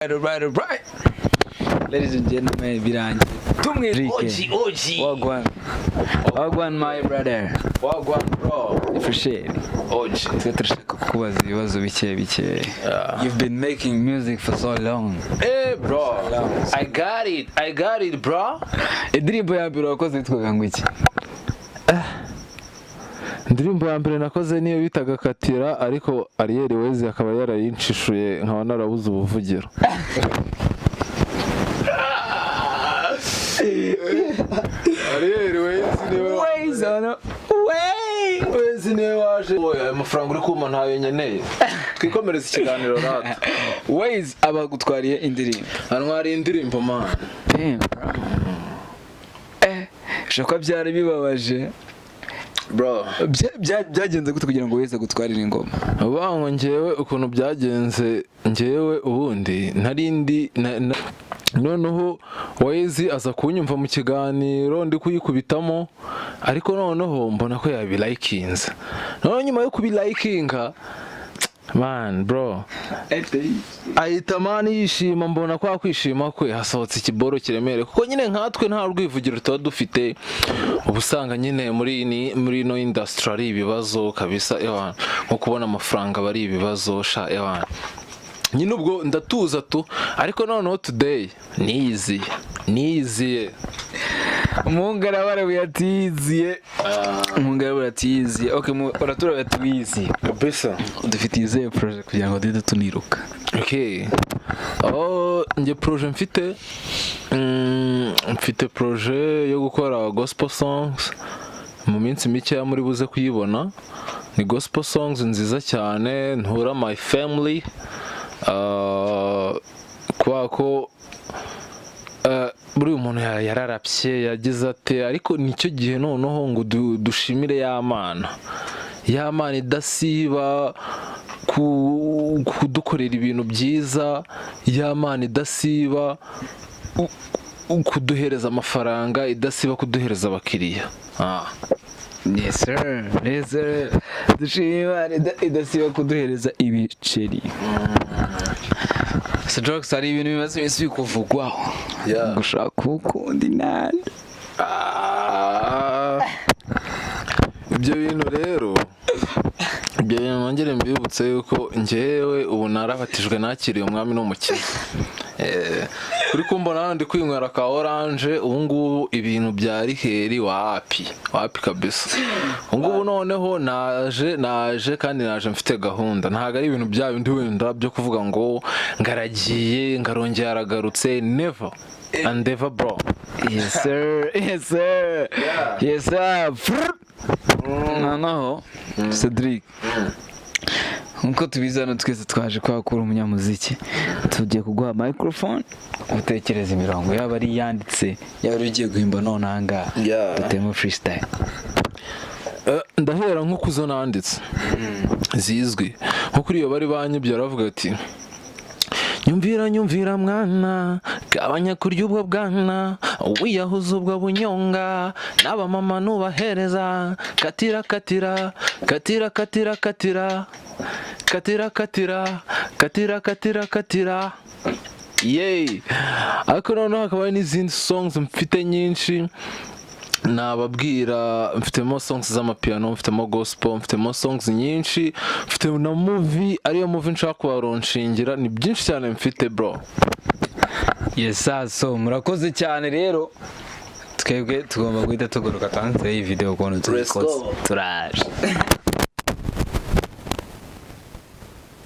Right. Ladies and gentlemen, birangiye. Tumwe oji. Wagwan my brother. Wagwan bro. Appreciate. Oji. Turashaka kukubaza ibibazo bike. You've been making music for so long. Hey bro. I got it bro. Indirimbo ya mbere wakoze yitwaga ngo iki? Indirimbo ya mbere nakoze niyo bitaga Katira, ariko Ariel Wayz akaba yarayinshishuye nkaba narabuze ubuvugiro. Ariel Wayz niwe waje. Oya amafaranga uri kuma ntayo nyeneye. Twikomereza ikiganiro rata. Wayz abagutwariye indirimbo. Antwariye indirimbo man. Shaka byari bibabaje. Bro, byagenze gute kugira ngo Wayz agutwarire ingoma? Bango ngewe ukuntu byagenze, ngewe ubundi narindi noneho Wayz aza kunyumva mu kiganiro ndi kuyikubitamo, ariko noneho mbona ko yabilayikinze. Noneho nyuma yo kubilayikinga, man bro, ahita mani yishima, mbona kwa kwishima kwe hasohotse ikiboro kiremere, kuko nyine nkatwe nta rwivugiro tuba dufite. Ubusanga nyine muri no industry ari ibibazo kabisa ewana, nko kubona amafaranga bari ibibazo sha ewana. Nyine ubwo ndatuza tu, ariko noneho today niyiziye Umungara barabiyatiziye. Umungara baratiziye. Okay, uratura batiwizi. kabisa. Dufite izihe project kugira ngo dide tuniruka? Okay. Nge projet mfite projet yo gukora gospel songs mu minsi mike muri buze kuyibona. Ni gospel songs nziza cyane, ntura my family. Kwako buri umuntu yararapye yagize ate, ariko nicyo gihe noneho ngo dushimire y'Imana idasiba kudukorera ibintu byiza, y'Imana idasiba kuduhereza amafaranga, idasiba kuduhereza abakiriya. Yes sir. Dushimira idasiba kuduhereza ibiceri. So drugs ari ibintu bimaze iminsi bikuvugwaho. Gushaka ukundi nani. Ibyo bintu rero, nongere mbibutse yuko ngewe ubu narabatijwe, nakiriye umwami n'umukiza. Kuri kumbona ndi kwinywera ka orange, ubu ngubu ibintu bya rikeri wapi kabisa. Ubu ngubu noneho naje kandi naje mfite gahunda, ntago ari ibintu bya bindi wenda byo kuvuga ngo ngaragiye ngarongera aragarutse, never and ever bro. Yes sir. Noneho Cedric, nkuko tubizana twese twaje kwakura umunyamuziki, tugiye kuguha microphone utekereza imirongo yaba ari yanditse yaba ugiye guhimba none ahangaha dutemo freestyle. Ndahera nko kuzo nanditse zizwi, nko kuri iyo bari banyibye baravuga ati nyumvira mwana, gabanya kurya ubwo bwana, wiyahuza ubwo bunyonga, n'aba mama nubahereza, katira yey. Ariko noneho hakaba n'izindi songs mfite nyinshi nababwira. Mfitemo songs z'amapiano, mfitemo gospel, mfitemo songs nyinshi, mfite na movie, ariyo movie nshaka kubaronshingira. Ni byinshi cyane mfite bro. Yes so murakoze cyane rero, twebwe tugomba guhita tugaruka tanze iyi video ukuntu tubikoze. Turaje.